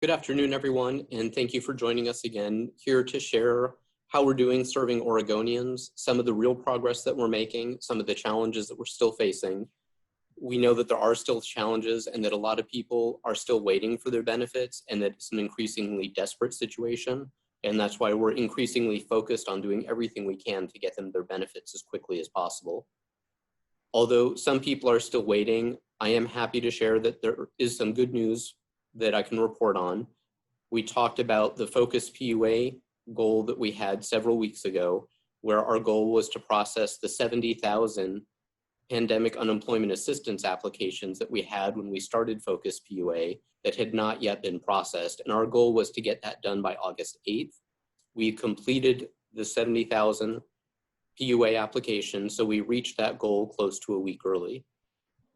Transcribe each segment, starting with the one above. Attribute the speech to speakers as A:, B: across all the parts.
A: Good afternoon, everyone, and thank you for joining us again here to share how we're doing serving Oregonians, some of the real progress that we're making, some of the challenges that we're still facing. We know that there are still challenges and that a lot of people are still waiting for their benefits and that it's an increasingly desperate situation. And that's why we're increasingly focused on doing everything we can to get them their benefits as quickly as possible. Although some people are still waiting, I am happy to share that there is some good news that I can report on. We talked about the Focus PUA goal that we had several weeks ago, where our goal was to process the 70,000 pandemic unemployment assistance applications that we had when we started Focus PUA that had not yet been processed. And our goal was to get that done by August 8th. We completed the 70,000 PUA applications, so we reached that goal close to a week early.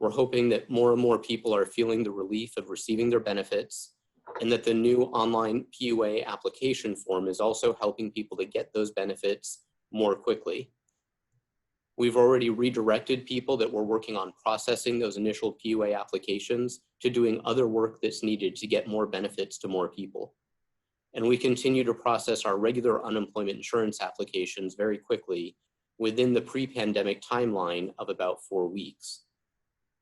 A: We're hoping that more and more people are feeling the relief of receiving their benefits and that the new online PUA application form is also helping people to get those benefits more quickly. We've already redirected people that were working on processing those initial PUA applications to doing other work that's needed to get more benefits to more people. And we continue to process our regular unemployment insurance applications very quickly within the pre-pandemic timeline of about 4 weeks.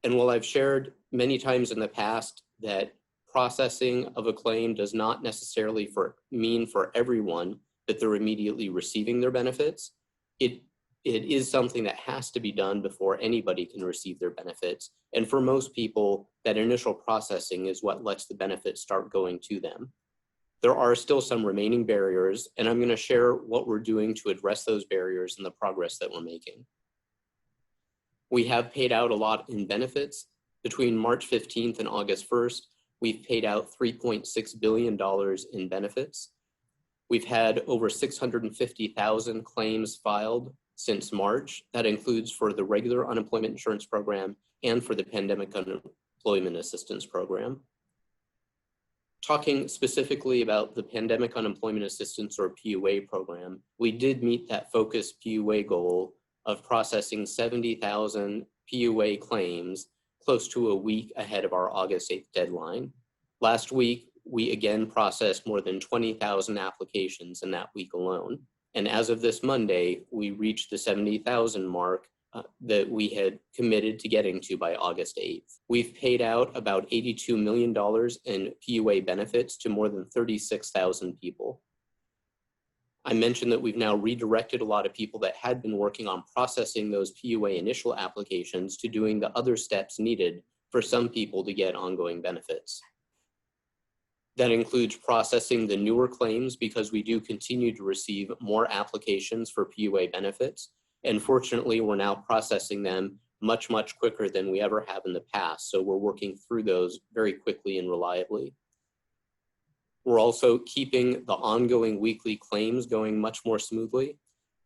A: And while I've shared many times in the past that processing of a claim does not necessarily mean for everyone that they're immediately receiving their benefits, it is something that has to be done before anybody can receive their benefits. And for most people, that initial processing is what lets the benefits start going to them. There are still some remaining barriers, and I'm going to share what we're doing to address those barriers and the progress that we're making. We have paid out a lot in benefits. Between March 15th and August 1st, we've paid out $3.6 billion in benefits. We've had over 650,000 claims filed since March. That includes for the regular unemployment insurance program and for the pandemic unemployment assistance program. Talking specifically about the pandemic unemployment assistance or PUA program, we did meet that Focus PUA goal of processing 70,000 PUA claims close to a week ahead of our August 8th deadline. Last week, we again processed more than 20,000 applications in that week alone. And as of this Monday, we reached the 70,000 mark that we had committed to getting to by August 8th. We've paid out about $82 million in PUA benefits to more than 36,000 people. I mentioned that we've now redirected a lot of people that had been working on processing those PUA initial applications to doing the other steps needed for some people to get ongoing benefits. That includes processing the newer claims because we do continue to receive more applications for PUA benefits. And fortunately, we're now processing them much, much quicker than we ever have in the past. So we're working through those very quickly and reliably. We're also keeping the ongoing weekly claims going much more smoothly.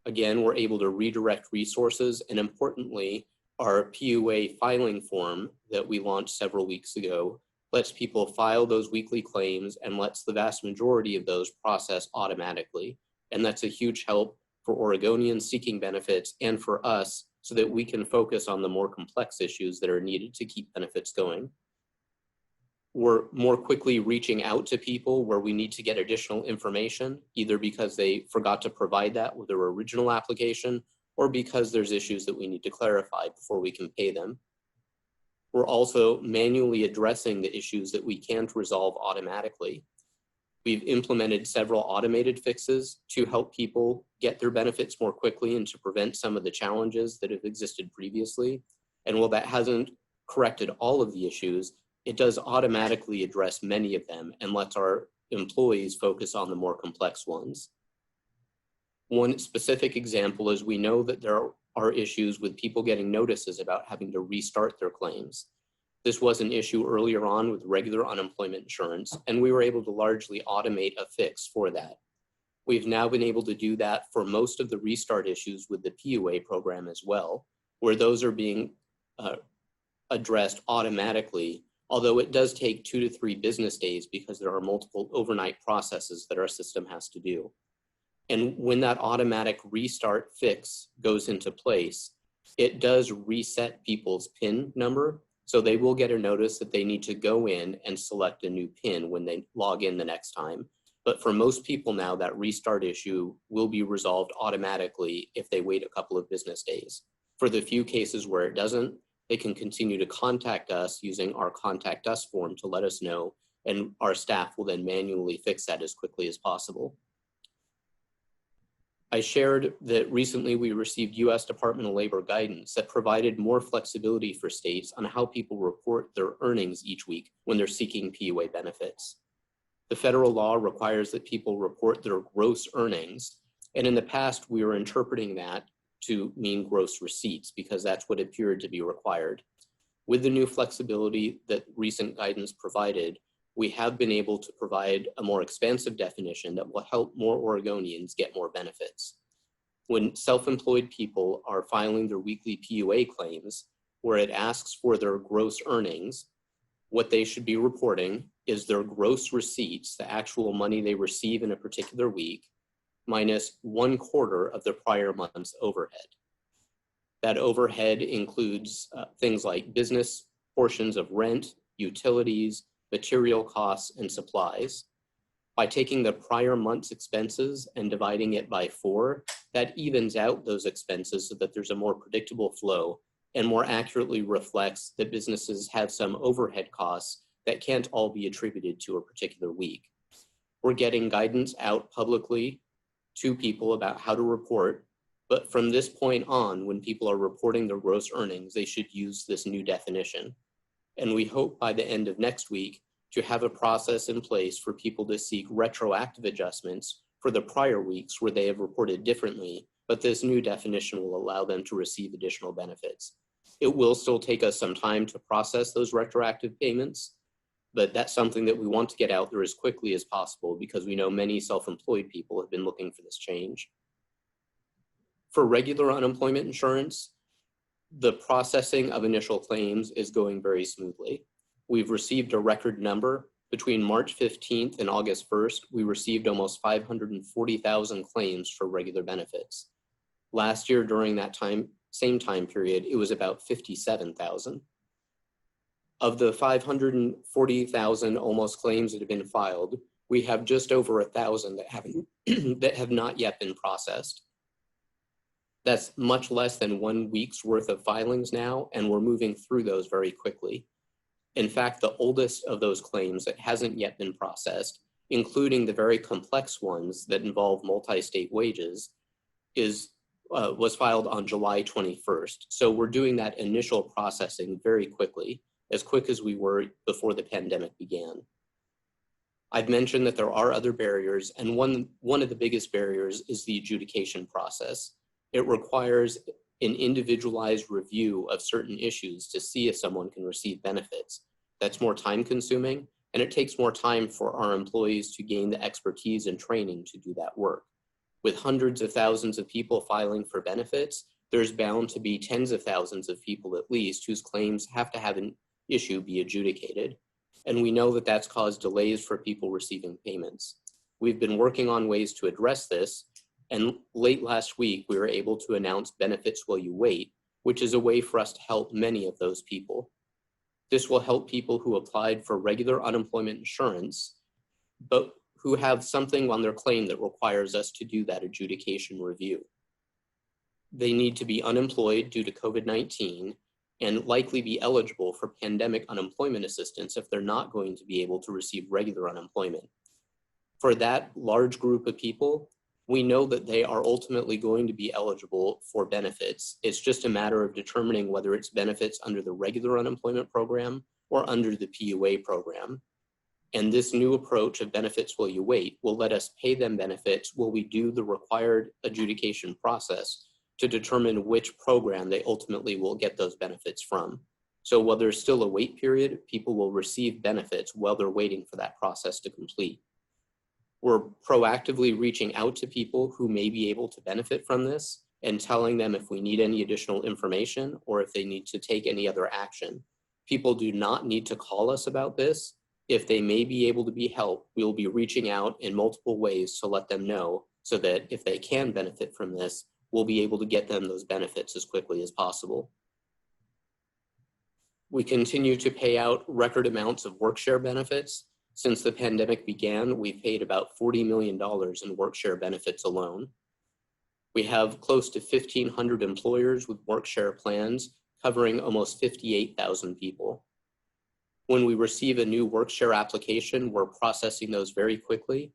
A: Again, we're able to redirect resources, and importantly, our PUA filing form that we launched several weeks ago lets people file those weekly claims and lets the vast majority of those process automatically. And that's a huge help for Oregonians seeking benefits and for us so that we can focus on the more complex issues that are needed to keep benefits going. We're more quickly reaching out to people where we need to get additional information, either because they forgot to provide that with their original application or because there's issues that we need to clarify before we can pay them. We're also manually addressing the issues that we can't resolve automatically. We've implemented several automated fixes to help people get their benefits more quickly and to prevent some of the challenges that have existed previously. And while that hasn't corrected all of the issues, it does automatically address many of them and lets our employees focus on the more complex ones. One specific example is we know that there are issues with people getting notices about having to restart their claims. This was an issue earlier on with regular unemployment insurance, and we were able to largely automate a fix for that. We've now been able to do that for most of the restart issues with the PUA program as well, where those are being addressed automatically, although it does take 2 to 3 business days because there are multiple overnight processes that our system has to do. And when that automatic restart fix goes into place, it does reset people's PIN number So they will get a notice that they need to go in and select a new PIN when they log in the next time. But for most people now, that restart issue will be resolved automatically if they wait a couple of business days. For the few cases where it doesn't, they can continue to contact us using our Contact Us form to let us know, and our staff will then manually fix that as quickly as possible. I shared that recently we received US Department of Labor guidance that provided more flexibility for states on how people report their earnings each week when they're seeking PUA benefits. The federal law requires that people report their gross earnings, and in the past we were interpreting that to mean gross receipts because that's what appeared to be required. With the new flexibility that recent guidance provided, we have been able to provide a more expansive definition that will help more Oregonians get more benefits. When self-employed people are filing their weekly PUA claims, where it asks for their gross earnings, what they should be reporting is their gross receipts, the actual money they receive in a particular week, minus 1/4 of the prior month's overhead. That overhead includes things like business portions of rent, utilities, material costs, and supplies. By taking the prior month's expenses and dividing it by 4, that evens out those expenses so that there's a more predictable flow and more accurately reflects that businesses have some overhead costs that can't all be attributed to a particular week. We're getting guidance out publicly to people about how to report, but from this point on, when people are reporting their gross earnings, they should use this new definition. And we hope by the end of next week to have a process in place for people to seek retroactive adjustments for the prior weeks where they have reported differently, but this new definition will allow them to receive additional benefits. It will still take us some time to process those retroactive payments, but that's something that we want to get out there as quickly as possible because we know many self-employed people have been looking for this change. For regular unemployment insurance, the processing of initial claims is going very smoothly. We've received a record number. Between March 15th and August 1st, we received almost 540,000 claims for regular benefits. Last year, during that same time period, it was about 57,000. Of the 540,000 almost claims that have been filed, we have just over 1,000 that have not yet been processed. That's much less than 1 week's worth of filings now, and we're moving through those very quickly. In fact, the oldest of those claims that hasn't yet been processed, including the very complex ones that involve multi-state wages, was filed on July 21st. So we're doing that initial processing very quickly, as quick as we were before the pandemic began. I've mentioned that there are other barriers, and one of the biggest barriers is the adjudication process. It requires an individualized review of certain issues to see if someone can receive benefits. That's more time consuming, and it takes more time for our employees to gain the expertise and training to do that work. With hundreds of thousands of people filing for benefits, there's bound to be tens of thousands of people at least whose claims have to have an issue be adjudicated. And we know that that's caused delays for people receiving payments. We've been working on ways to address this, and late last week, we were able to announce Benefits While You Wait, which is a way for us to help many of those people. This will help people who applied for regular unemployment insurance, but who have something on their claim that requires us to do that adjudication review. They need to be unemployed due to COVID-19 and likely be eligible for pandemic unemployment assistance if they're not going to be able to receive regular unemployment. For that large group of people, we know that they are ultimately going to be eligible for benefits. It's just a matter of determining whether it's benefits under the regular unemployment program or under the PUA program. And this new approach of Benefits While You Wait will let us pay them benefits while we do the required adjudication process to determine which program they ultimately will get those benefits from. So while there's still a wait period, people will receive benefits while they're waiting for that process to complete. We're proactively reaching out to people who may be able to benefit from this and telling them if we need any additional information or if they need to take any other action. People do not need to call us about this. If they may be able to be helped, we'll be reaching out in multiple ways to let them know so that if they can benefit from this, we'll be able to get them those benefits as quickly as possible. We continue to pay out record amounts of work-share benefits. Since the pandemic began, we've paid about $40 million in work-share benefits alone. We have close to 1,500 employers with work-share plans covering almost 58,000 people. When we receive a new work-share application, we're processing those very quickly.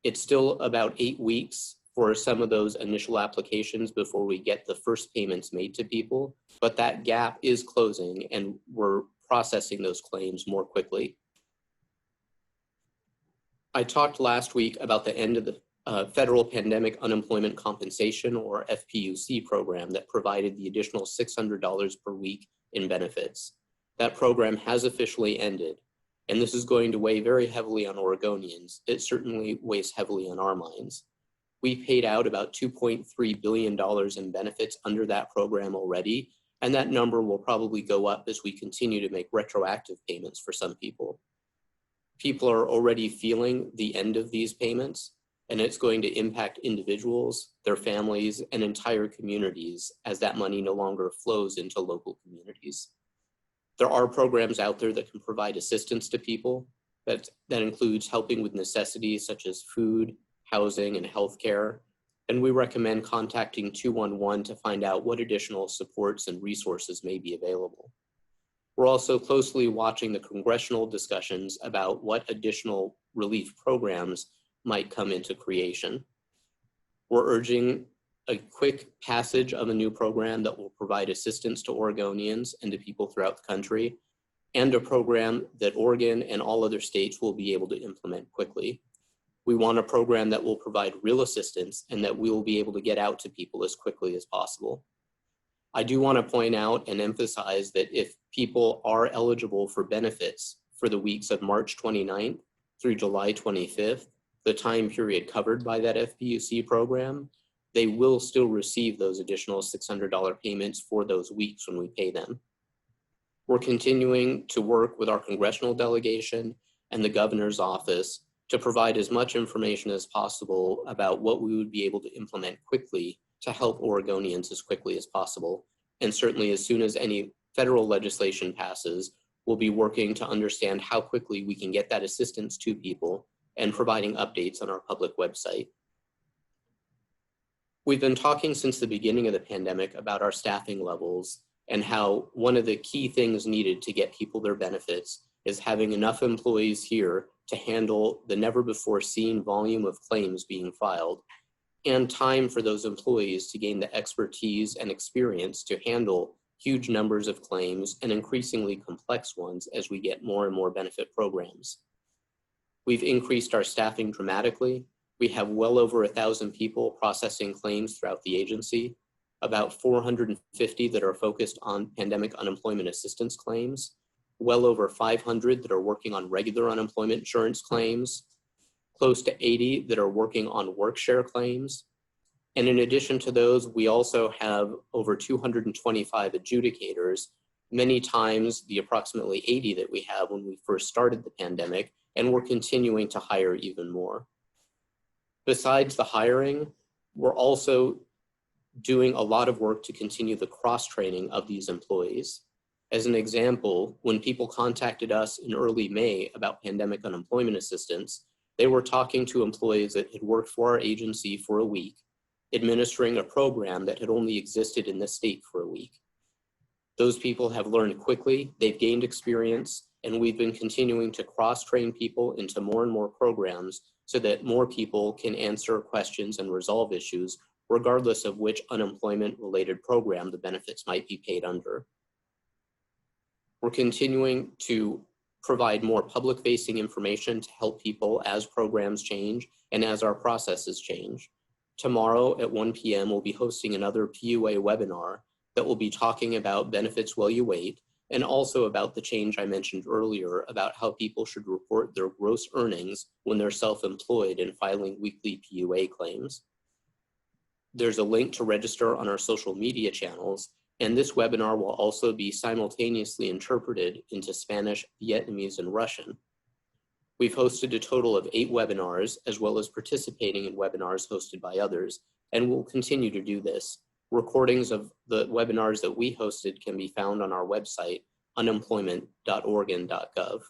A: It's still about 8 weeks for some of those initial applications before we get the first payments made to people, but that gap is closing and we're processing those claims more quickly. I talked last week about the end of the Federal Pandemic Unemployment Compensation, or FPUC program, that provided the additional $600 per week in benefits. That program has officially ended, and this is going to weigh very heavily on Oregonians. It certainly weighs heavily on our minds. We paid out about $2.3 billion in benefits under that program already, and that number will probably go up as we continue to make retroactive payments for some people. People are already feeling the end of these payments, and it's going to impact individuals, their families, and entire communities as that money no longer flows into local communities. There are programs out there that can provide assistance to people. That includes helping with necessities such as food, housing, and healthcare. And we recommend contacting 211 to find out what additional supports and resources may be available. We're also closely watching the congressional discussions about what additional relief programs might come into creation. We're urging a quick passage of a new program that will provide assistance to Oregonians and to people throughout the country, and a program that Oregon and all other states will be able to implement quickly. We want a program that will provide real assistance and that we will be able to get out to people as quickly as possible. I do want to point out and emphasize that if people are eligible for benefits for the weeks of March 29th through July 25th, the time period covered by that FPUC program, they will still receive those additional $600 payments for those weeks when we pay them. We're continuing to work with our congressional delegation and the governor's office to provide as much information as possible about what we would be able to implement quickly to help Oregonians as quickly as possible. And certainly as soon as any federal legislation passes, we'll be working to understand how quickly we can get that assistance to people and providing updates on our public website. We've been talking since the beginning of the pandemic about our staffing levels and how one of the key things needed to get people their benefits is having enough employees here to handle the never before seen volume of claims being filed, and time for those employees to gain the expertise and experience to handle huge numbers of claims and increasingly complex ones as we get more and more benefit programs. We've increased our staffing dramatically. We have well over 1,000 people processing claims throughout the agency, about 450 that are focused on pandemic unemployment assistance claims, well over 500 that are working on regular unemployment insurance claims, close to 80 that are working on work-share claims. And in addition to those, we also have over 225 adjudicators, many times the approximately 80 that we have when we first started the pandemic, and we're continuing to hire even more. Besides the hiring, we're also doing a lot of work to continue the cross-training of these employees. As an example, when people contacted us in early May about pandemic unemployment assistance, they were talking to employees that had worked for our agency for a week, administering a program that had only existed in this state for a week. Those people have learned quickly, they've gained experience, and we've been continuing to cross-train people into more and more programs so that more people can answer questions and resolve issues, regardless of which unemployment-related program the benefits might be paid under. We're continuing to provide more public-facing information to help people as programs change and as our processes change. Tomorrow at 1 p.m., we'll be hosting another PUA webinar that will be talking about benefits while you wait, and also about the change I mentioned earlier about how people should report their gross earnings when they're self-employed and filing weekly PUA claims. There's a link to register on our social media channels, and this webinar will also be simultaneously interpreted into Spanish, Vietnamese, and Russian. We've hosted a total of 8 webinars, as well as participating in webinars hosted by others, and we'll continue to do this. Recordings of the webinars that we hosted can be found on our website unemployment.oregon.gov.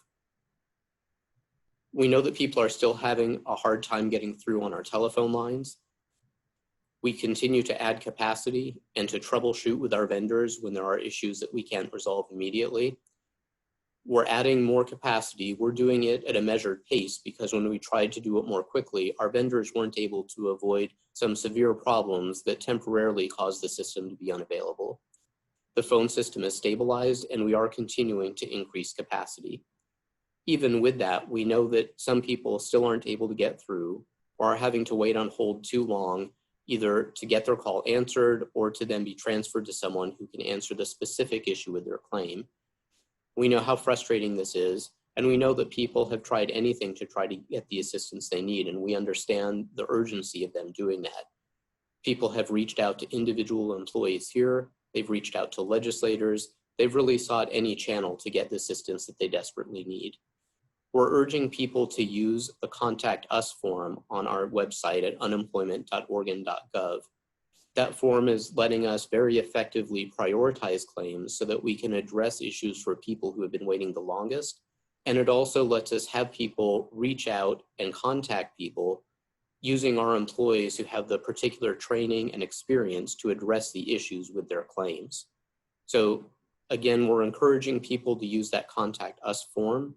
A: We know that people are still having a hard time getting through on our telephone lines. We continue to add capacity and to troubleshoot with our vendors when there are issues that we can't resolve immediately. We're adding more capacity. We're doing it at a measured pace because when we tried to do it more quickly, our vendors weren't able to avoid some severe problems that temporarily caused the system to be unavailable. The phone system is stabilized and we are continuing to increase capacity. Even with that, we know that some people still aren't able to get through or are having to wait on hold too long, either to get their call answered or to then be transferred to someone who can answer the specific issue with their claim. We know how frustrating this is, and we know that people have tried anything to try to get the assistance they need, and we understand the urgency of them doing that. People have reached out to individual employees here, they've reached out to legislators, they've really sought any channel to get the assistance that they desperately need. We're urging people to use the Contact Us form on our website at unemployment.oregon.gov. That form is letting us very effectively prioritize claims so that we can address issues for people who have been waiting the longest. And it also lets us have people reach out and contact people using our employees who have the particular training and experience to address the issues with their claims. So again, we're encouraging people to use that Contact Us form.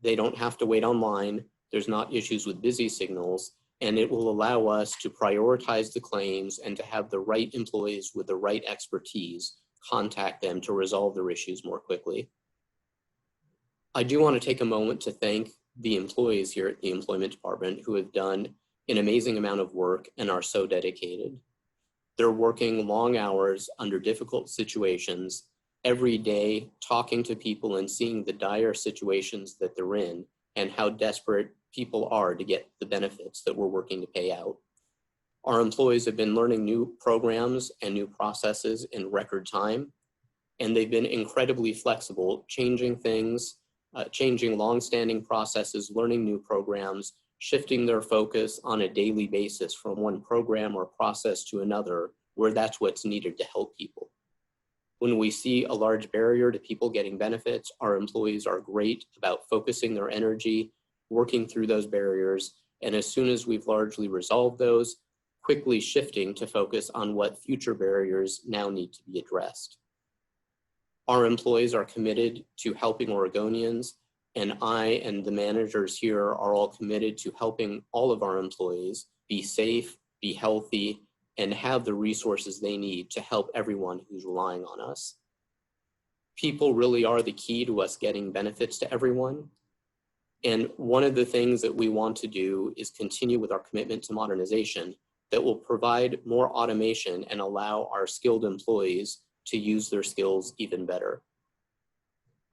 A: They don't have to wait online. There's not issues with busy signals, and it will allow us to prioritize the claims and to have the right employees with the right expertise contact them to resolve their issues more quickly. I do want to take a moment to thank the employees here at the Employment Department who have done an amazing amount of work and are so dedicated. They're working long hours under difficult situations every day, talking to people and seeing the dire situations that they're in and how desperate people are to get the benefits that we're working to pay out. Our employees have been learning new programs and new processes in record time, and they've been incredibly flexible, changing things, changing longstanding processes, learning new programs, shifting their focus on a daily basis from one program or process to another where that's what's needed to help people. When we see a large barrier to people getting benefits, our employees are great about focusing their energy, working through those barriers, and as soon as we've largely resolved those, quickly shifting to focus on what future barriers now need to be addressed. Our employees are committed to helping Oregonians, and I and the managers here are all committed to helping all of our employees be safe, be healthy, and have the resources they need to help everyone who's relying on us. People really are the key to us getting benefits to everyone. And one of the things that we want to do is continue with our commitment to modernization that will provide more automation and allow our skilled employees to use their skills even better.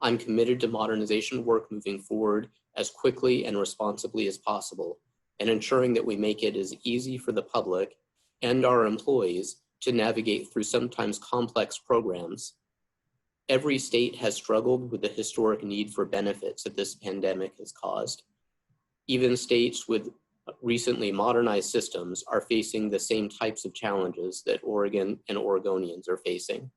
A: I'm committed to modernization work moving forward as quickly and responsibly as possible, and ensuring that we make it as easy for the public and our employees to navigate through sometimes complex programs. Every state has struggled with the historic need for benefits that this pandemic has caused. Even states with recently modernized systems are facing the same types of challenges that Oregon and Oregonians are facing.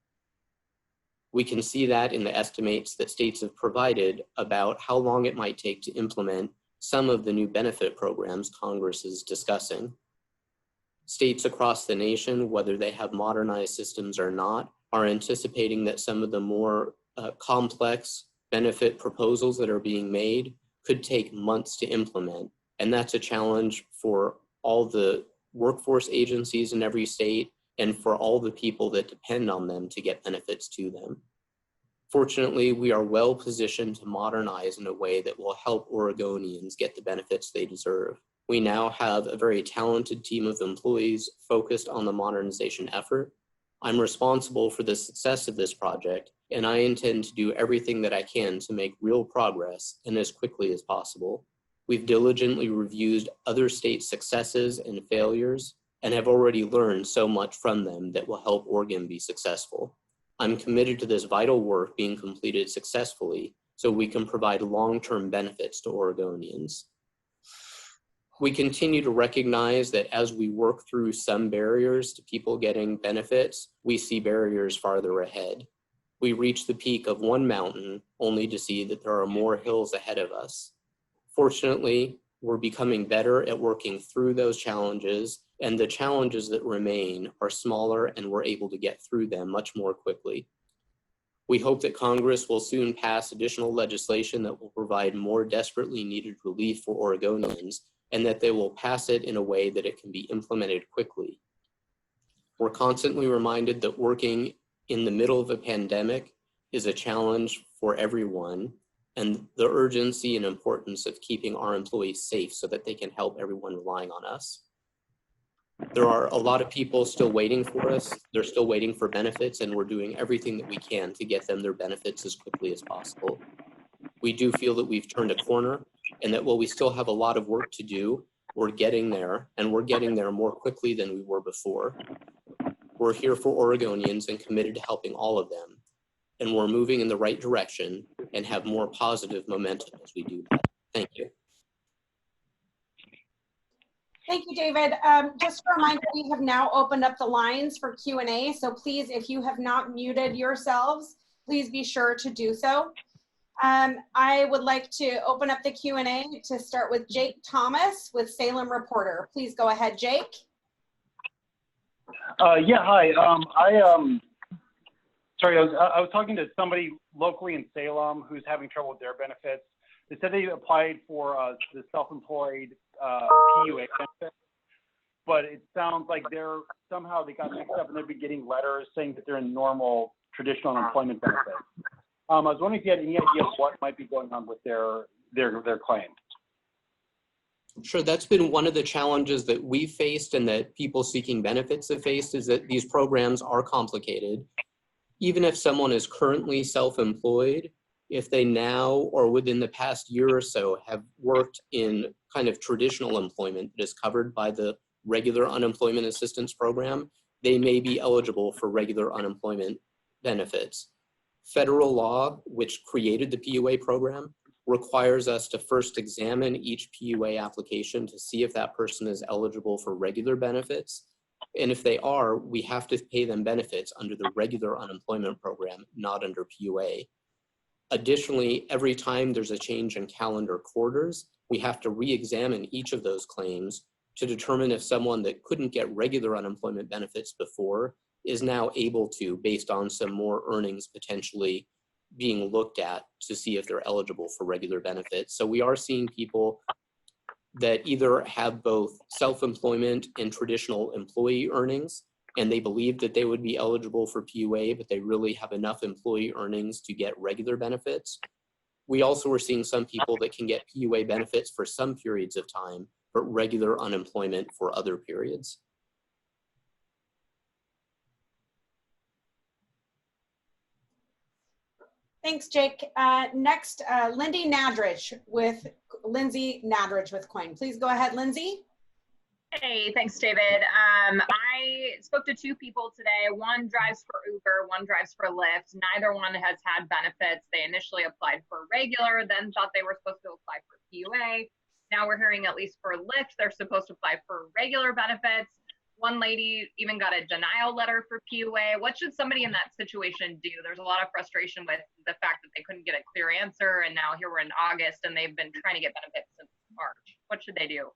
A: We can see that in the estimates that states have provided about how long it might take to implement some of the new benefit programs Congress is discussing. States across the nation, whether they have modernized systems or not, are anticipating that some of the more complex benefit proposals that are being made could take months to implement. And that's a challenge for all the workforce agencies in every state and for all the people that depend on them to get benefits to them. Fortunately, we are well positioned to modernize in a way that will help Oregonians get the benefits they deserve. We now have a very talented team of employees focused on the modernization effort. I'm responsible for the success of this project, and I intend to do everything that I can to make real progress and as quickly as possible. We've diligently reviewed other states' successes and failures and have already learned so much from them that will help Oregon be successful. I'm committed to this vital work being completed successfully so we can provide long-term benefits to Oregonians. We continue to recognize that as we work through some barriers to people getting benefits, we see barriers farther ahead. We reach the peak of one mountain only to see that there are more hills ahead of us. Fortunately, we're becoming better at working through those challenges, and the challenges that remain are smaller, and we're able to get through them much more quickly. We hope that Congress will soon pass additional legislation that will provide more desperately needed relief for Oregonians, and that they will pass it in a way that it can be implemented quickly. We're constantly reminded that working in the middle of a pandemic is a challenge for everyone, and the urgency and importance of keeping our employees safe so that they can help everyone relying on us. There are a lot of people still waiting for us. They're still waiting for benefits, and we're doing everything that we can to get them their benefits as quickly as possible. We do feel that we've turned a corner, and that while we still have a lot of work to do, we're getting there, and we're getting there more quickly than we were before. We're here for Oregonians and committed to helping all of them, and we're moving in the right direction and have more positive momentum as we do that. Thank you.
B: Thank you, David. Just a reminder, we have now opened up the lines for Q&A, so please, if you have not muted yourselves, please be sure to do so. I would like to open up the Q&A to start with Jake Thomas with Salem Reporter. Please go ahead, Jake.
C: Yeah, hi. Sorry, I was talking to somebody locally in Salem who's having trouble with their benefits. They said they applied for the self-employed PUA benefit, but it sounds like they got mixed up and they've been getting letters saying that they're in normal traditional unemployment benefits. I was wondering if you had any idea of what might be going on with their claim.
A: Sure, that's been one of the challenges that we've faced and that people seeking benefits have faced, is that these programs are complicated. Even if someone is currently self-employed, if they now or within the past year or so have worked in kind of traditional employment that is covered by the regular unemployment assistance program, they may be eligible for regular unemployment benefits. Federal law, which created the PUA program, requires us to first examine each PUA application to see if that person is eligible for regular benefits. And if they are, we have to pay them benefits under the regular unemployment program, not under PUA. Additionally, every time there's a change in calendar quarters, we have to re-examine each of those claims to determine if someone that couldn't get regular unemployment benefits before is now able to, based on some more earnings potentially being looked at, to see if they're eligible for regular benefits. So we are seeing people that either have both self-employment and traditional employee earnings, and they believe that they would be eligible for PUA, but they really have enough employee earnings to get regular benefits. We also are seeing some people that can get PUA benefits for some periods of time, but regular unemployment for other periods.
B: Thanks, Jake. Next, Lindsay Nadrich with Coin. Please go ahead, Lindsay.
D: Hey, thanks, David. I spoke to two people today. One drives for Uber, one drives for Lyft. Neither one has had benefits. They initially applied for regular, then thought they were supposed to apply for PUA. Now we're hearing, at least for Lyft, they're supposed to apply for regular benefits. One lady even got a denial letter for PUA. What should somebody in that situation do? There's a lot of frustration with the fact that they couldn't get a clear answer, and now here we're in August and they've been trying to get benefits since March. What should they do?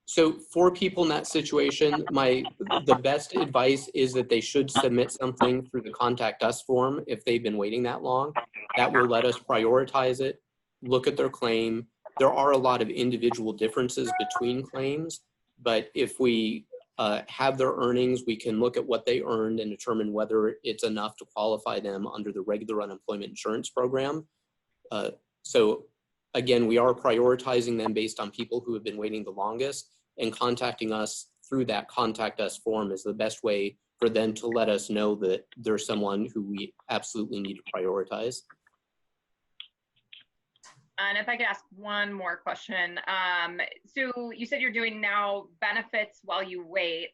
A: So for people in that situation, the best advice is that they should submit something through the Contact Us form if they've been waiting that long. That will let us prioritize it, look at their claim. There are a lot of individual differences between claims, but if we have their earnings, we can look at what they earned and determine whether it's enough to qualify them under the regular unemployment insurance program. So again, we are prioritizing them based on people who have been waiting the longest, and contacting us through that Contact Us form is the best way for them to let us know that there's someone who we absolutely need to prioritize.
D: And if I could ask one more question. So you said you're doing now benefits while you wait.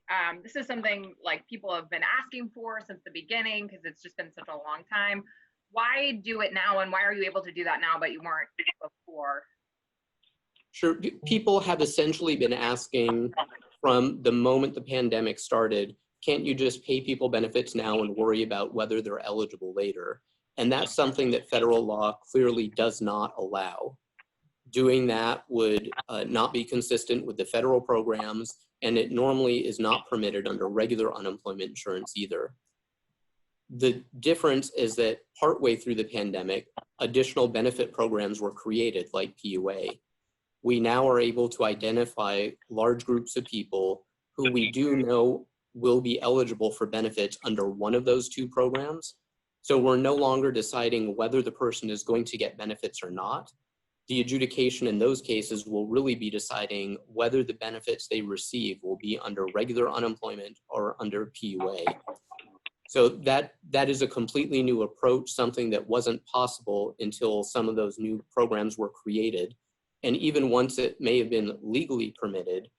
D: This is something like people have been asking for since the beginning because it's just been such a long time. Why do it now, and why are you able to do that now but you weren't before?
A: Sure, people have essentially been asking from the moment the pandemic started can't you just pay people benefits now and worry about whether they're eligible later? And that's something that federal law clearly does not allow. Doing that would not be consistent with the federal programs, and it normally is not permitted under regular unemployment insurance either. The difference is that partway through the pandemic, additional benefit programs were created like PUA. We now are able to identify large groups of people who we do know will be eligible for benefits under one of those two programs. So we're no longer deciding whether the person is going to get benefits or not. The adjudication in those cases will really be deciding whether the benefits they receive will be under regular unemployment or under PUA. So that is a completely new approach, something that wasn't possible until some of those new programs were created. And even once it may have been legally permitted,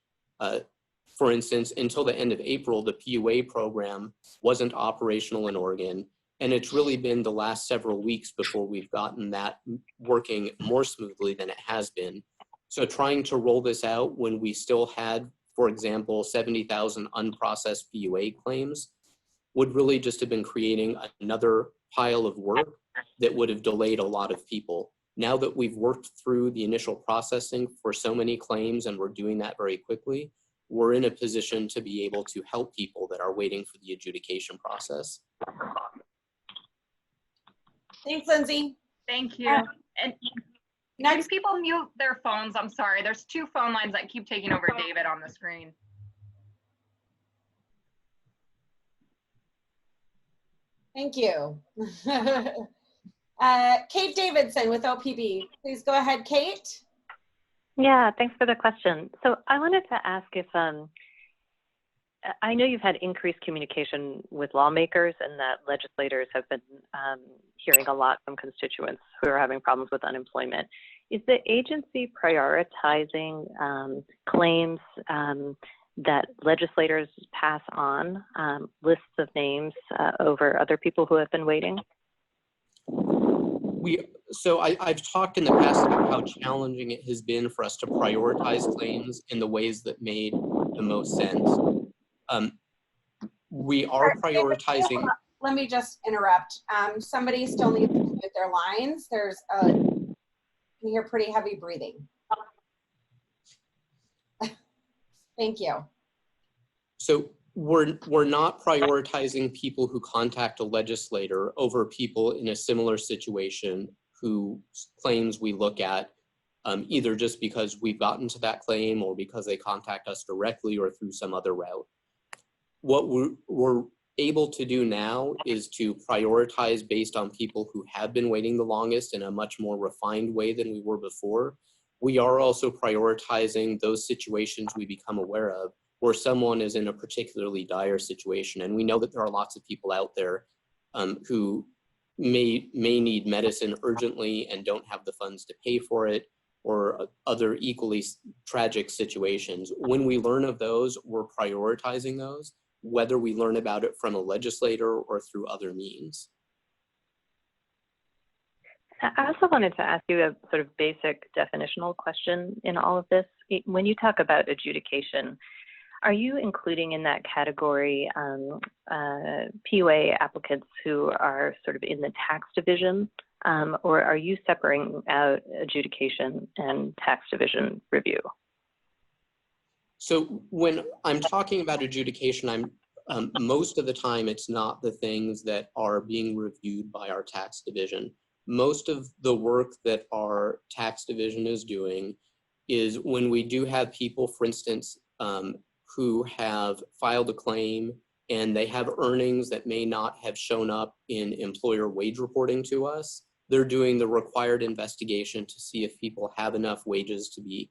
A: for instance, until the end of April, the PUA program wasn't operational in Oregon. And it's really been the last several weeks before we've gotten that working more smoothly than it has been. So trying to roll this out when we still had, for example, 70,000 unprocessed PUA claims would really just have been creating another pile of work that would have delayed a lot of people. Now that we've worked through the initial processing for so many claims and we're doing that very quickly, we're in a position to be able to help people that are waiting for the adjudication process.
B: Thanks, Lindsay.
D: Thank you. And
B: Next,
D: can people mute their phones? I'm sorry. There's two phone lines that keep taking over David on the screen.
B: thank you. Kate Davidson with OPB. Please go ahead, Kate.
E: Yeah, thanks for the question. So I wanted to ask if, I know you've had increased communication with lawmakers and that legislators have been hearing a lot from constituents who are having problems with unemployment. Is the agency prioritizing claims that legislators pass on, lists of names over other people who have been waiting?
A: So I've talked in the past about how challenging it has been for us to prioritize claims in the ways that made the most sense. We are prioritizing.
B: Let me just interrupt. Somebody still needs to mute their lines. There's you hear pretty heavy breathing. Thank you.
A: So we're not prioritizing people who contact a legislator over people in a similar situation whose claims we look at, either just because we've gotten to that claim or because they contact us directly or through some other route. What we're able to do now is to prioritize based on people who have been waiting the longest in a much more refined way than we were before. We are also prioritizing those situations we become aware of where someone is in a particularly dire situation. And we know that there are lots of people out there who may need medicine urgently and don't have the funds to pay for it, or other equally tragic situations. When we learn of those, we're prioritizing those, whether we learn about it from a legislator or through other means.
E: I also wanted to ask you a sort of basic definitional question in all of this. When you talk about adjudication, are you including in that category PUA applicants who are sort of in the tax division, or are you separating out adjudication and tax division review?
A: So when I'm talking about adjudication, most of the time it's not the things that are being reviewed by our tax division. Most of the work that our tax division is doing is when we do have people, for instance, who have filed a claim and they have earnings that may not have shown up in employer wage reporting to us. They're doing the required investigation to see if people have enough wages to be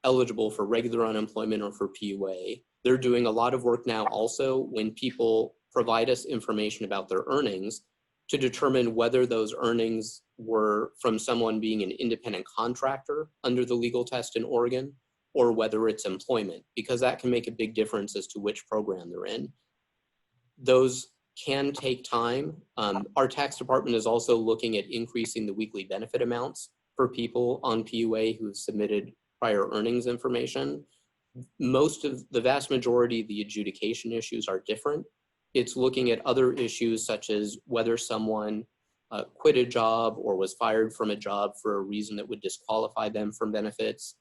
A: eligible for regular unemployment or for PUA. They're doing a lot of work now also when people provide us information about their earnings to determine whether those earnings were from someone being an independent contractor under the legal test in Oregon, or whether it's employment, because that can make a big difference as to which program they're in. Those can take time. Our tax department is also looking at increasing the weekly benefit amounts for people on PUA who have submitted prior earnings information. The vast majority of the adjudication issues are different. It's looking at other issues such as whether someone quit a job or was fired from a job for a reason that would disqualify them from benefits.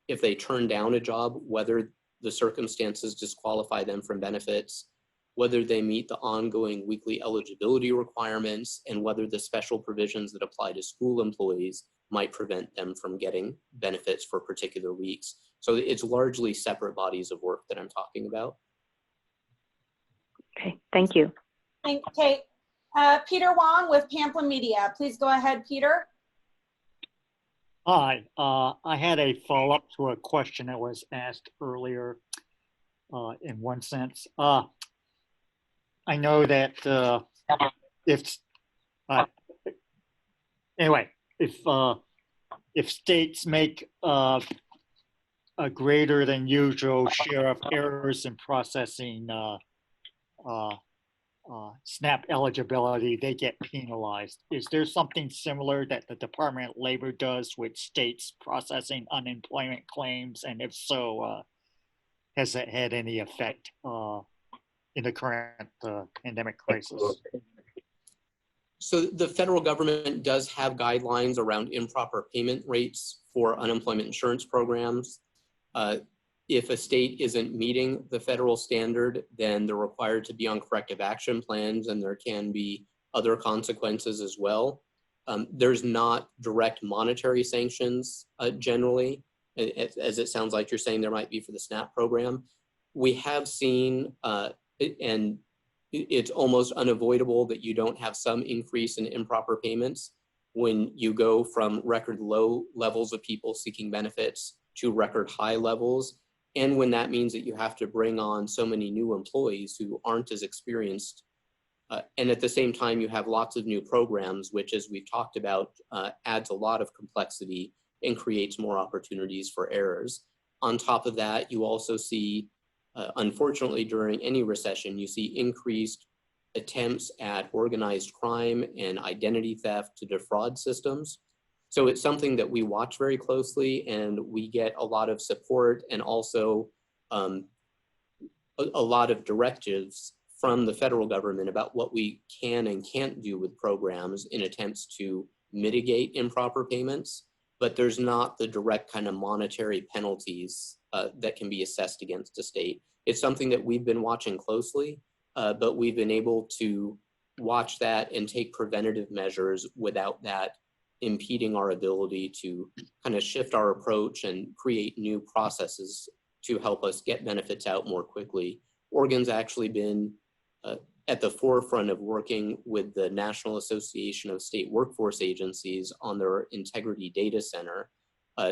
A: If they turn down a job, whether the circumstances disqualify them from benefits, whether they meet the ongoing weekly eligibility requirements, and whether the special provisions that apply to school employees might prevent them from getting benefits for particular weeks. So it's largely separate bodies of work that I'm talking about.
E: Okay, thank you.
B: Okay, Peter Wong with Pamplin Media. Please go ahead, Peter.
F: Hi, I had a follow-up to a question that was asked earlier in one sense. I know that if states make a greater than usual share of errors in processing SNAP eligibility, they get penalized. Is there something similar that the Department of Labor does with states processing unemployment claims? And if so, has that had any effect in the current pandemic crisis?
A: So the federal government does have guidelines around improper payment rates for unemployment insurance programs. If a state isn't meeting the federal standard, then they're required to be on corrective action plans, and there can be other consequences as well. There's not direct monetary sanctions generally, as it sounds like you're saying there might be for the SNAP program. We have seen, and it's almost unavoidable that you don't have some increase in improper payments when you go from record low levels of people seeking benefits to record high levels. And when that means that you have to bring on so many new employees who aren't as experienced. And at the same time, you have lots of new programs, which, as we've talked about, adds a lot of complexity and creates more opportunities for errors. On top of that, you also see, unfortunately, during any recession, you see increased attempts at organized crime and identity theft to defraud systems. So it's something that we watch very closely, and we get a lot of support and also a lot of directives from the federal government about what we can and can't do with programs in attempts to mitigate improper payments, but there's not the direct kind of monetary penalties that can be assessed against a state. It's something that we've been watching closely, but we've been able to watch that and take preventative measures without that impeding our ability to kind of shift our approach and create new processes to help us get benefits out more quickly. Oregon's actually been at the forefront of working with the National Association of State Workforce Agencies on their Integrity Data Center,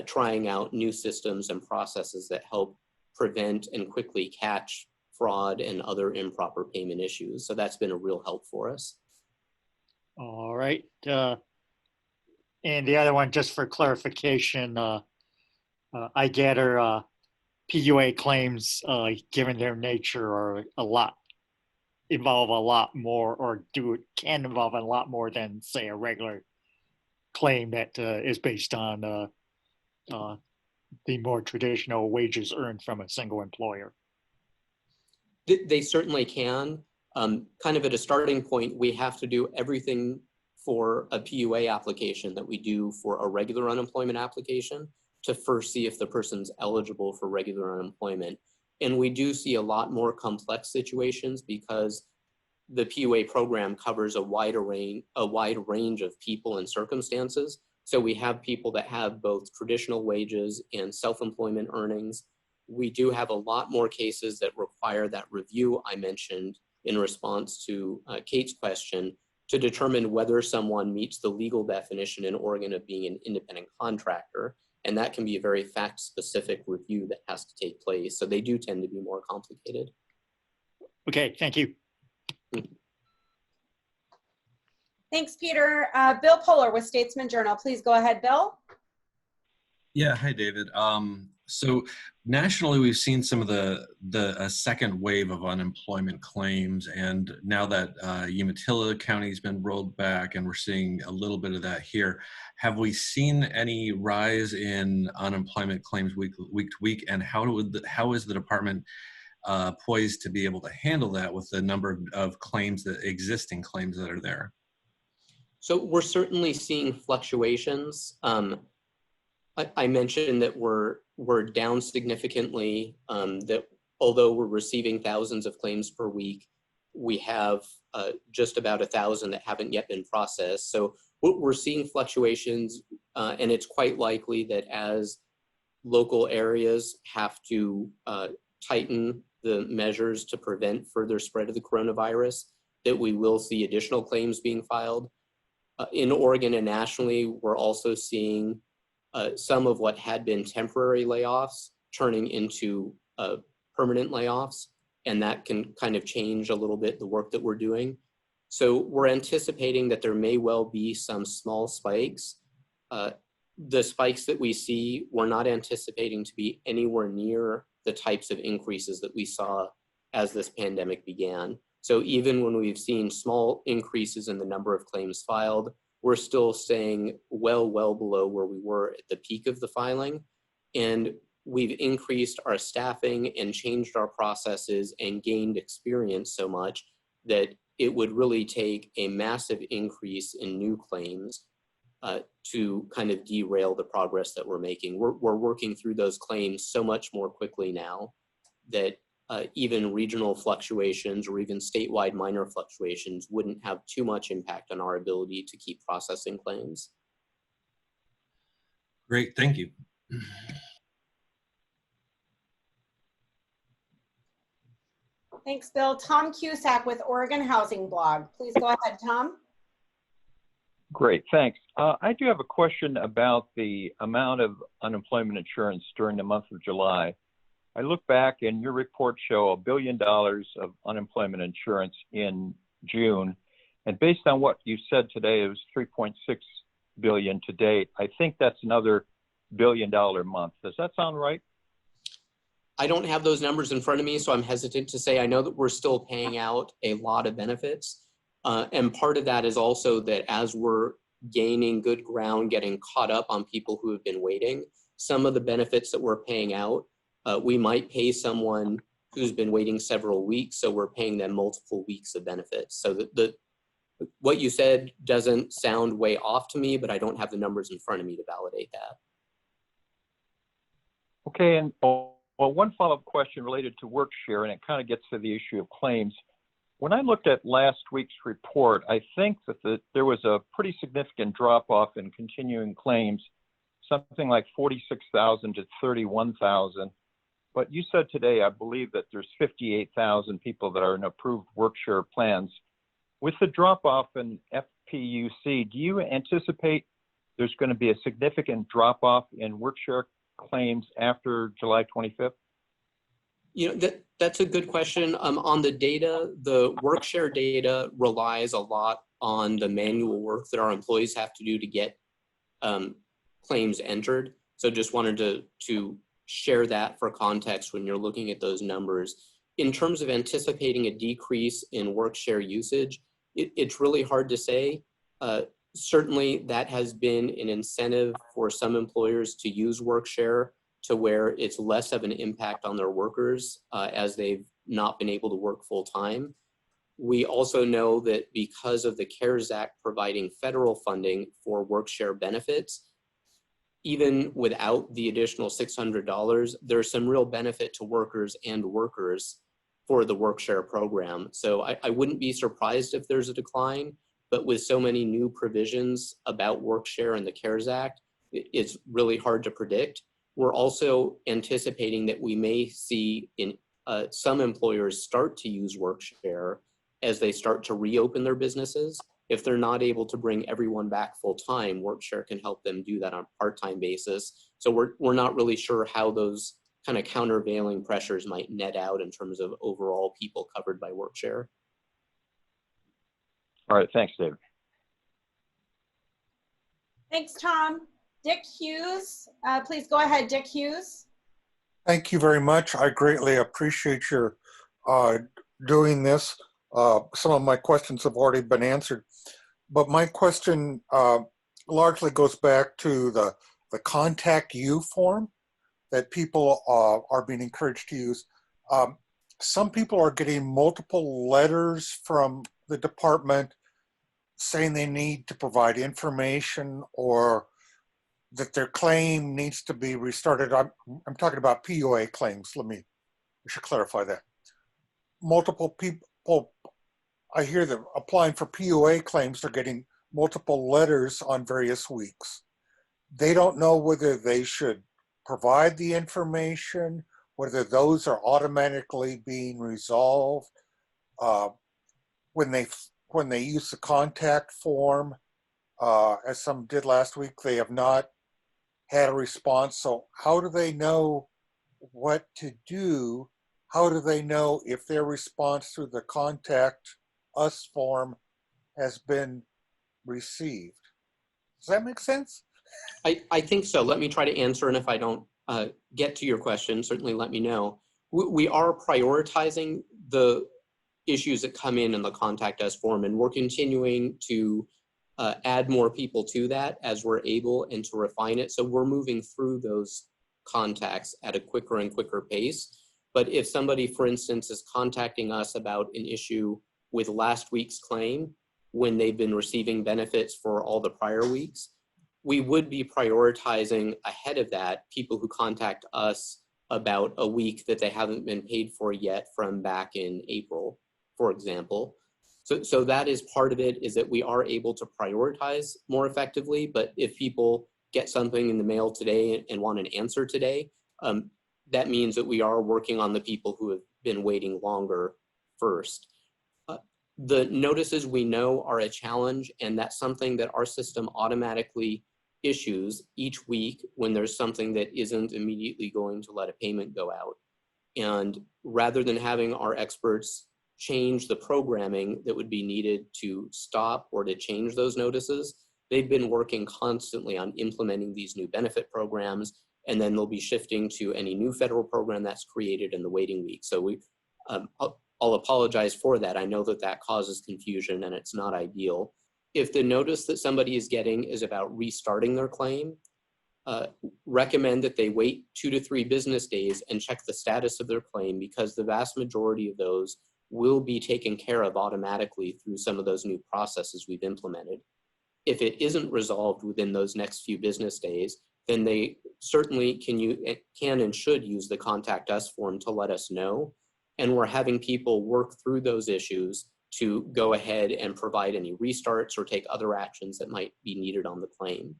A: trying out new systems and processes that help prevent and quickly catch fraud and other improper payment issues. So that's been a real help for us.
F: All right. And the other one, just for clarification, I gather PUA claims, given their nature, are involve a lot more, or can involve a lot more than, say, a regular claim that is based on the more traditional wages earned from a single employer.
A: They certainly can. Kind of at a starting point, we have to do everything for a PUA application that we do for a regular unemployment application to first see if the person's eligible for regular unemployment. And we do see a lot more complex situations because the PUA program covers a wide range of people and circumstances. So we have people that have both traditional wages and self-employment earnings. We do have a lot more cases that require that review I mentioned in response to Kate's question, to determine whether someone meets the legal definition in Oregon of being an independent contractor. And that can be a very fact-specific review that has to take place. So they do tend to be more complicated.
F: Okay, thank you.
B: Thanks, Peter. Bill Poehler with Statesman Journal. Please go ahead, Bill.
G: Yeah, hi, David. So nationally, we've seen some of the a second wave of unemployment claims, and now that Umatilla County's been rolled back, and we're seeing a little bit of that here. Have we seen any rise in unemployment claims week to week, and how is the department poised to be able to handle that with the number of claims, that existing claims that are there?
A: So we're certainly seeing fluctuations. I mentioned that we're down significantly, that although we're receiving thousands of claims per week, we have just about 1,000 that haven't yet been processed. So we're seeing fluctuations, and it's quite likely that as local areas have to tighten the measures to prevent further spread of the coronavirus, that we will see additional claims being filed. In Oregon and nationally, we're also seeing some of what had been temporary layoffs turning into permanent layoffs, and that can kind of change a little bit the work that we're doing. So we're anticipating that there may well be some small spikes. The spikes that we see, we're not anticipating to be anywhere near the types of increases that we saw as this pandemic began. So even when we've seen small increases in the number of claims filed, we're still staying well below where we were at the peak of the filing. And we've increased our staffing and changed our processes and gained experience so much that it would really take a massive increase in new claims to kind of derail the progress that we're making. We're working through those claims so much more quickly now that even regional fluctuations or even statewide minor fluctuations wouldn't have too much impact on our ability to keep processing claims.
G: Great, thank you.
B: Thanks, Bill. Tom Cusack with Oregon Housing Blog. Please go ahead, Tom.
H: Great, thanks. I do have a question about the amount of unemployment insurance during the month of July. I look back and your reports show $1 billion of unemployment insurance in June. And based on what you said today, it was $3.6 billion to date. I think that's another $1 billion month. Does that sound right?
A: I don't have those numbers in front of me, so I'm hesitant to say. I know that we're still paying out a lot of benefits. And part of that is also that as we're gaining good ground, getting caught up on people who have been waiting, some of the benefits that we're paying out, we might pay someone who's been waiting several weeks, so we're paying them multiple weeks of benefits. So what you said doesn't sound way off to me, but I don't have the numbers in front of me to validate that.
H: Okay, and well, one follow-up question related to WorkShare, and it kind of gets to the issue of claims. When I looked at last week's report, I think that there was a pretty significant drop-off in continuing claims, something like 46,000 to 31,000. But you said today, I believe, that there's 58,000 people that are in approved WorkShare plans. With the drop-off in FPUC, do you anticipate there's going to be a significant drop-off in WorkShare claims after July 25th?
A: You know, that's a good question. On the data, the WorkShare data relies a lot on the manual work that our employees have to do to get claims entered. So just wanted to share that for context when you're looking at those numbers. In terms of anticipating a decrease in WorkShare usage, it's really hard to say. Certainly that has been an incentive for some employers to use WorkShare to where it's less of an impact on their workers as they've not been able to work full time. We also know that because of the CARES Act providing federal funding for WorkShare benefits, even without the additional $600, there's some real benefit to workers and workers for the WorkShare program. So I wouldn't be surprised if there's a decline, but with so many new provisions about WorkShare and the CARES Act, it's really hard to predict. We're also anticipating that we may see in some employers start to use WorkShare as they start to reopen their businesses. If they're not able to bring everyone back full time, WorkShare can help them do that on a part-time basis. So we're not really sure how those kind of countervailing pressures might net out in terms of overall people covered by WorkShare.
H: All right, thanks, David.
B: Thanks, Tom. Dick Hughes, please go ahead, Dick Hughes.
I: Thank you very much. I greatly appreciate your doing this. Some of my questions have already been answered, but my question largely goes back to the contact you form that people are being encouraged to use. Some people are getting multiple letters from the department saying they need to provide information or that their claim needs to be restarted. I'm talking about PUA claims. We should clarify that. Multiple people, I hear them applying for PUA claims are getting multiple letters on various weeks. They don't know whether they should provide the information, whether those are automatically being resolved. When they use the contact form, as some did last week, they have not had a response. So how do they know what to do? How do they know if their response through the contact us form has been received? Does that make sense?
A: I think so. Let me try to answer, and if I don't get to your question, certainly let me know. We are prioritizing the issues that come in the contact us form, and we're continuing to add more people to that as we're able and to refine it. So we're moving through those contacts at a quicker and quicker pace. But if somebody, for instance, is contacting us about an issue with last week's claim when they've been receiving benefits for all the prior weeks, we would be prioritizing ahead of that people who contact us about a week that they haven't been paid for yet from back in April, for example. So that is part of it, is that we are able to prioritize more effectively. But if people get something in the mail today and want an answer today, that means that we are working on the people who have been waiting longer first. The notices we know are a challenge, and that's something that our system automatically issues each week when there's something that isn't immediately going to let a payment go out. And rather than having our experts change the programming that would be needed to stop or to change those notices, they've been working constantly on implementing these new benefit programs, and then they'll be shifting to any new federal program that's created in the waiting week. So I'll apologize for that. I know that that causes confusion and it's not ideal. If the notice that somebody is getting is about restarting their claim, recommend that they wait 2 to 3 business days and check the status of their claim, because the vast majority of those will be taken care of automatically through some of those new processes we've implemented. If it isn't resolved within those next few business days, then they certainly can and should use the contact us form to let us know. And we're having people work through those issues to go ahead and provide any restarts or take other actions that might be needed on the claim.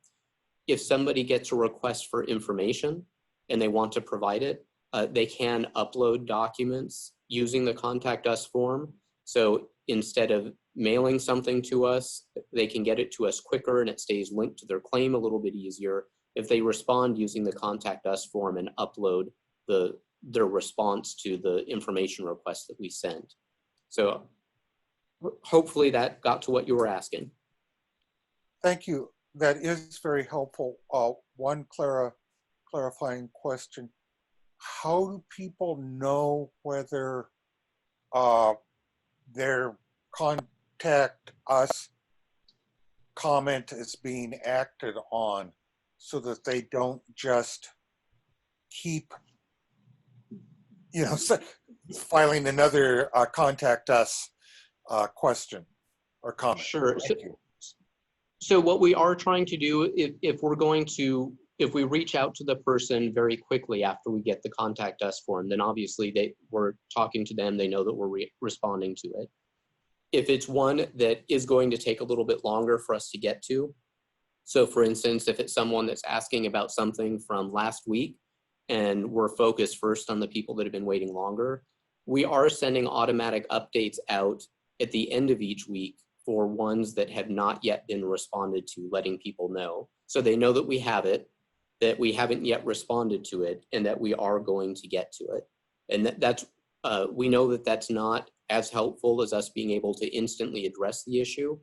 A: If somebody gets a request for information and they want to provide it, they can upload documents using the contact us form. So instead of mailing something to us, they can get it to us quicker and it stays linked to their claim a little bit easier if they respond using the contact us form and upload their response to the information request that we sent. So hopefully that got to what you were asking.
I: Thank you. That is very helpful. One clarifying question. How do people know whether their contact us comment is being acted on, so that they don't just keep, filing another contact us question or comment?
A: Sure.
I: Thank you.
A: So what we are trying to do, if we reach out to the person very quickly after we get the contact us form, then obviously we're talking to them, they know that we're responding to it. If it's one that is going to take a little bit longer for us to get to, so for instance, if it's someone that's asking about something from last week and we're focused first on the people that have been waiting longer, we are sending automatic updates out at the end of each week for ones that have not yet been responded to, letting people know. So they know that we have it, that we haven't yet responded to it, and that we are going to get to it. And we know that that's not as helpful as us being able to instantly address the issue.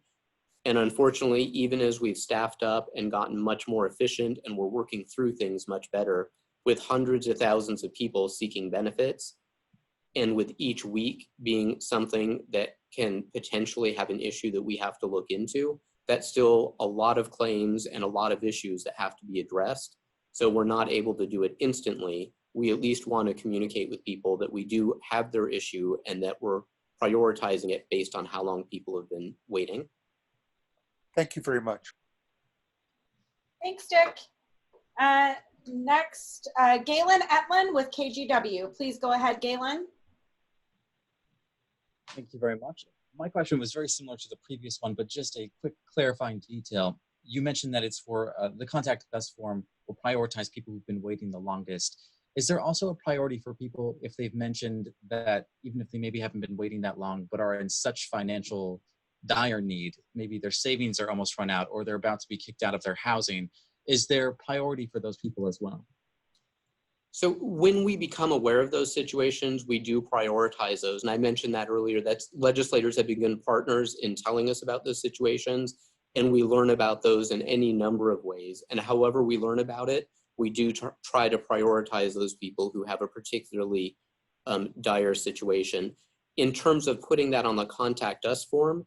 A: And unfortunately, even as we've staffed up and gotten much more efficient and we're working through things much better, with hundreds of thousands of people seeking benefits, and with each week being something that can potentially have an issue that we have to look into, that's still a lot of claims and a lot of issues that have to be addressed. So we're not able to do it instantly. We at least want to communicate with people that we do have their issue and that we're prioritizing it based on how long people have been waiting.
I: Thank you very much.
B: Thanks, Dick. Next, Galen Etlin with KGW. Please go ahead, Galen.
J: Thank you very much. My question was very similar to the previous one, but just a quick clarifying detail. You mentioned that it's for the Contact Us form will prioritize people who've been waiting the longest. Is there also a priority for people if they've mentioned that even if they maybe haven't been waiting that long, but are in such financial dire need, maybe their savings are almost run out or they're about to be kicked out of their housing, is there priority for those people as well?
A: So when we become aware of those situations, we do prioritize those. And I mentioned that earlier, that legislators have been partners in telling us about those situations, and we learn about those in any number of ways. And however we learn about it, we do try to prioritize those people who have a particularly dire situation. In terms of putting that on the Contact Us form,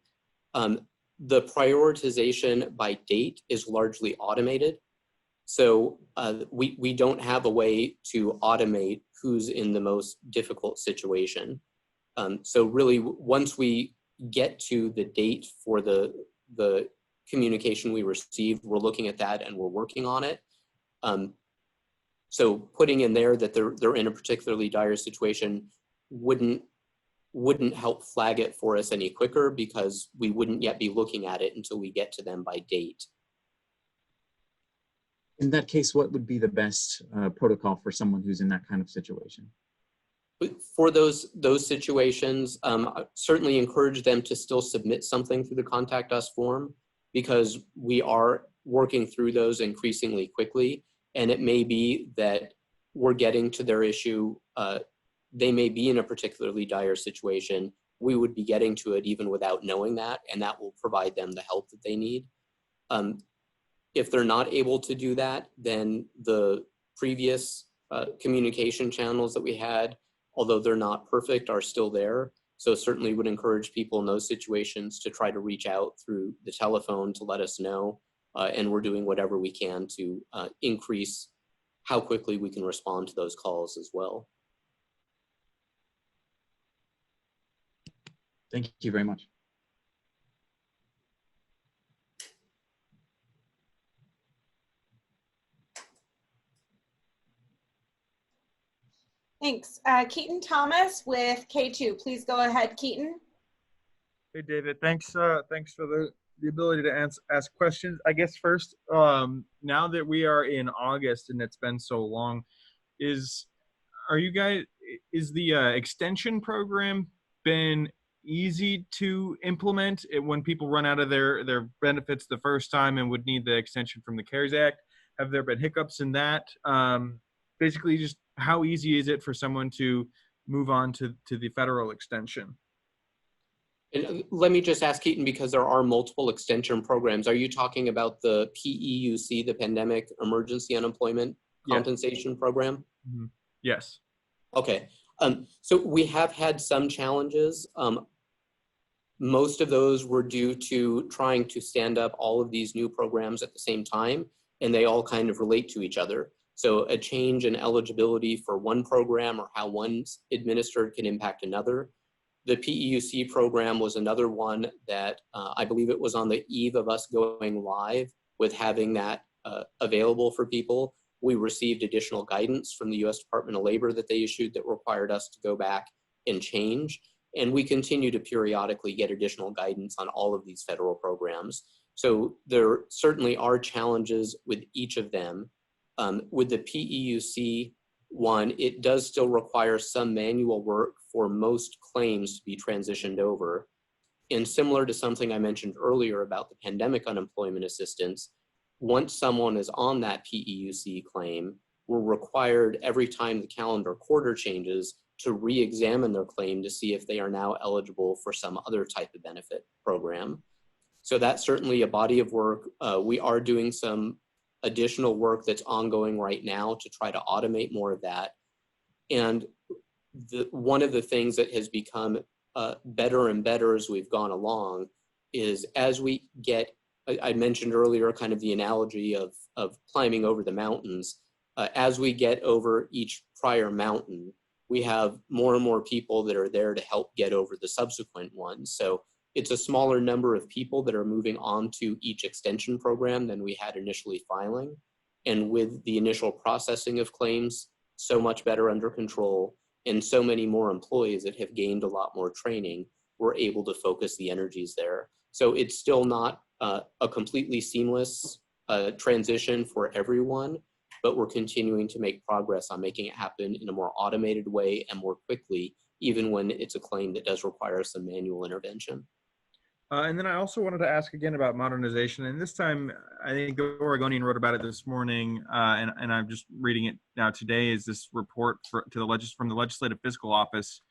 A: the prioritization by date is largely automated. So we don't have a way to automate who's in the most difficult situation. So really, once we get to the date for the communication we received, we're looking at that and we're working on it. So putting in there that they're in a particularly dire situation wouldn't help flag it for us any quicker, because we wouldn't yet be looking at it until we get to them by date.
J: In that case, what would be the best protocol for someone who's in that kind of situation?
A: For those situations, certainly encourage them to still submit something through the Contact Us form, because we are working through those increasingly quickly. And it may be that we're getting to their issue. They may be in a particularly dire situation. We would be getting to it even without knowing that, and that will provide them the help that they need. If they're not able to do that, then the previous communication channels that we had, although they're not perfect, are still there. So certainly would encourage people in those situations to try to reach out through the telephone to let us know. And we're doing whatever we can to increase how quickly we can respond to those calls as well.
J: Thank you very much.
B: Thanks. Keaton Thomas with K2. Please go ahead, Keaton.
K: Hey, David. Thanks for the ability to ask questions. I guess first, now that we are in August and it's been so long, is the extension program been easy to implement when people run out of their benefits the first time and would need the extension from the CARES Act? Have there been hiccups in that? Basically, just how easy is it for someone to move on to the federal extension?
A: And let me just ask Keaton, because there are multiple extension programs. Are you talking about the PEUC, the Pandemic Emergency Unemployment Compensation Program?
K: Mm-hmm. Yes.
A: Okay. So we have had some challenges. Most of those were due to trying to stand up all of these new programs at the same time, and they all kind of relate to each other. So a change in eligibility for one program or how one's administered can impact another. The PEUC program was another one that I believe it was on the eve of us going live with having that available for people. We received additional guidance from the US Department of Labor that they issued that required us to go back and change. And we continue to periodically get additional guidance on all of these federal programs. So there certainly are challenges with each of them. With the PEUC one, it does still require some manual work for most claims to be transitioned over. And similar to something I mentioned earlier about the pandemic unemployment assistance, once someone is on that PEUC claim, we're required every time the calendar quarter changes to re-examine their claim to see if they are now eligible for some other type of benefit program. So that's certainly a body of work. We are doing some additional work that's ongoing right now to try to automate more of that. And one of the things that has become better and better as we've gone along is as we get, I mentioned earlier kind of the analogy of climbing over the mountains. As we get over each prior mountain, we have more and more people that are there to help get over the subsequent ones. So it's a smaller number of people that are moving on to each extension program than we had initially filing. And with the initial processing of claims so much better under control and so many more employees that have gained a lot more training, we're able to focus the energies there. So it's still not a completely seamless transition for everyone, but we're continuing to make progress on making it happen in a more automated way and more quickly, even when it's a claim that does require some manual intervention.
K: And then I also wanted to ask again about modernization. And this time, I think the Oregonian wrote about it this morning, and I'm just reading it now today, is this report from the Legislative Fiscal Office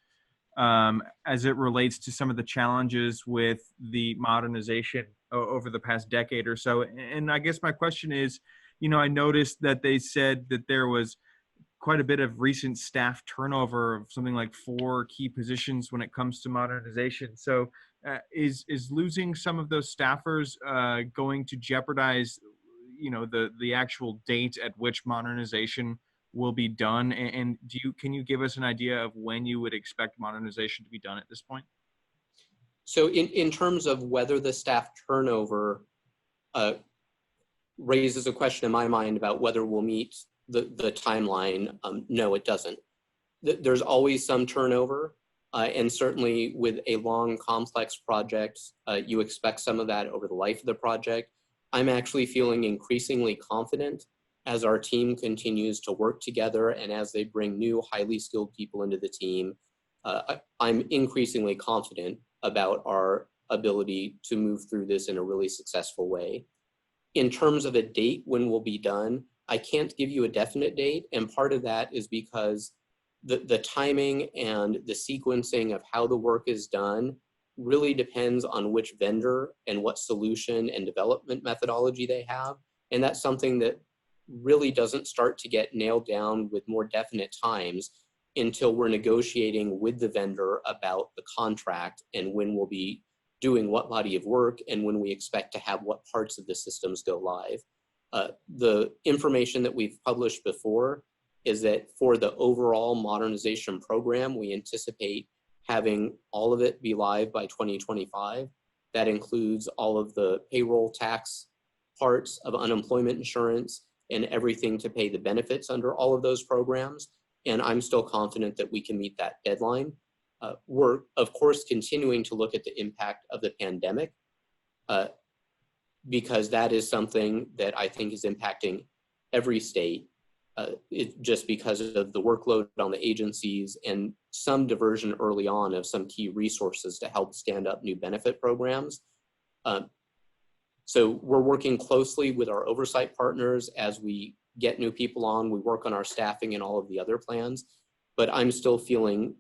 K: as it relates to some of the challenges with the modernization over the past decade or so. And I guess my question is, I noticed that they said that there was quite a bit of recent staff turnover of something like 4 key positions when it comes to modernization. So is losing some of those staffers going to jeopardize, the actual date at which modernization will be done? And can you give us an idea of when you would expect modernization to be done at this point?
A: So in terms of whether the staff turnover raises a question in my mind about whether we'll meet the timeline, no, it doesn't. There's always some turnover, and certainly with a long, complex project, you expect some of that over the life of the project. I'm actually feeling increasingly confident as our team continues to work together and as they bring new, highly skilled people into the team. I'm increasingly confident about our ability to move through this in a really successful way. In terms of a date when we'll be done, I can't give you a definite date, and part of that is because the timing and the sequencing of how the work is done really depends on which vendor and what solution and development methodology they have. And that's something that really doesn't start to get nailed down with more definite times until we're negotiating with the vendor about the contract and when we'll be doing what body of work and when we expect to have what parts of the systems go live. The information that we've published before is that for the overall modernization program, we anticipate having all of it be live by 2025. That includes all of the payroll tax parts of unemployment insurance and everything to pay the benefits under all of those programs. And I'm still confident that we can meet that deadline. We're, of course, continuing to look at the impact of the pandemic because that is something that I think is impacting every state just because of the workload on the agencies and some diversion early on of some key resources to help stand up new benefit programs. So we're working closely with our oversight partners as we get new people on. We work on our staffing and all of the other plans, but I'm still feeling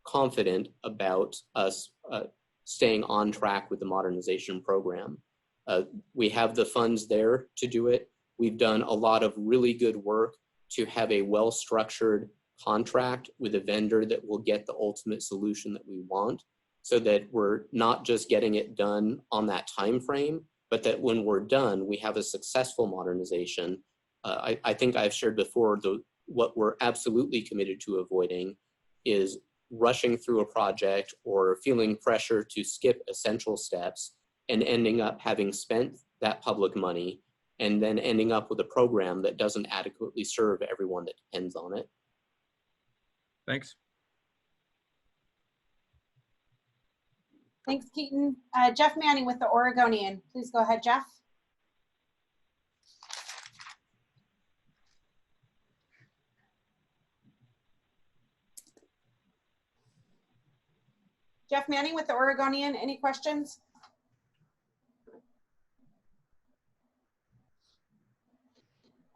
A: confident about us staying on track with the modernization program. We have the funds there to do it. We've done a lot of really good work to have a well-structured contract with a vendor that will get the ultimate solution that we want, so that we're not just getting it done on that time frame, but that when we're done, we have a successful modernization. I think I've shared before, what we're absolutely committed to avoiding is rushing through a project or feeling pressure to skip essential steps and ending up having spent that public money and then ending up with a program that doesn't adequately serve everyone that depends on it.
K: Thanks.
B: Thanks, Keaton. Jeff Manning with the Oregonian. Please go ahead, Jeff. Jeff Manning with the Oregonian, any questions?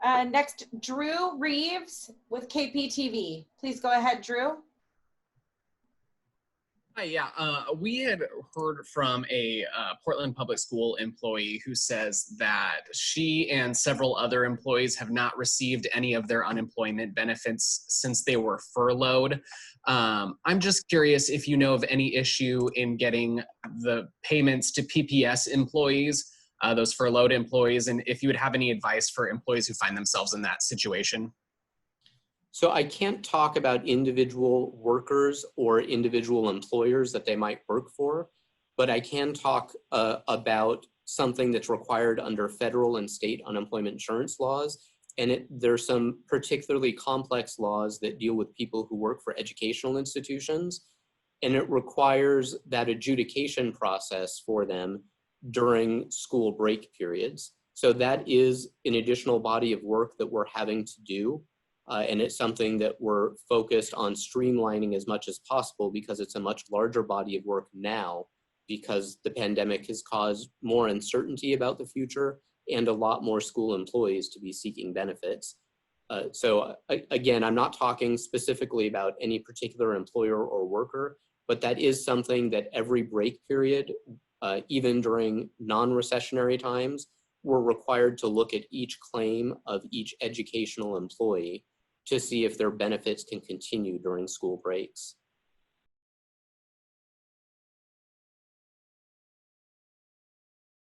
B: Next, Drew Reeves with KPTV. Please go ahead, Drew.
L: Hi, yeah. We had heard from a Portland Public School employee who says that she and several other employees have not received any of their unemployment benefits since they were furloughed. I'm just curious if you know of any issue in getting the payments to PPS employees, those furloughed employees, and if you would have any advice for employees who find themselves in that situation.
A: So I can't talk about individual workers or individual employers that they might work for, but I can talk about something that's required under federal and state unemployment insurance laws. And there's some particularly complex laws that deal with people who work for educational institutions. And it requires that adjudication process for them during school break periods. So that is an additional body of work that we're having to do. And it's something that we're focused on streamlining as much as possible because it's a much larger body of work now because the pandemic has caused more uncertainty about the future and a lot more school employees to be seeking benefits. Again, I'm not talking specifically about any particular employer or worker, but that is something that every break period, even during non-recessionary times, we're required to look at each claim of each educational employee to see if their benefits can continue during school breaks.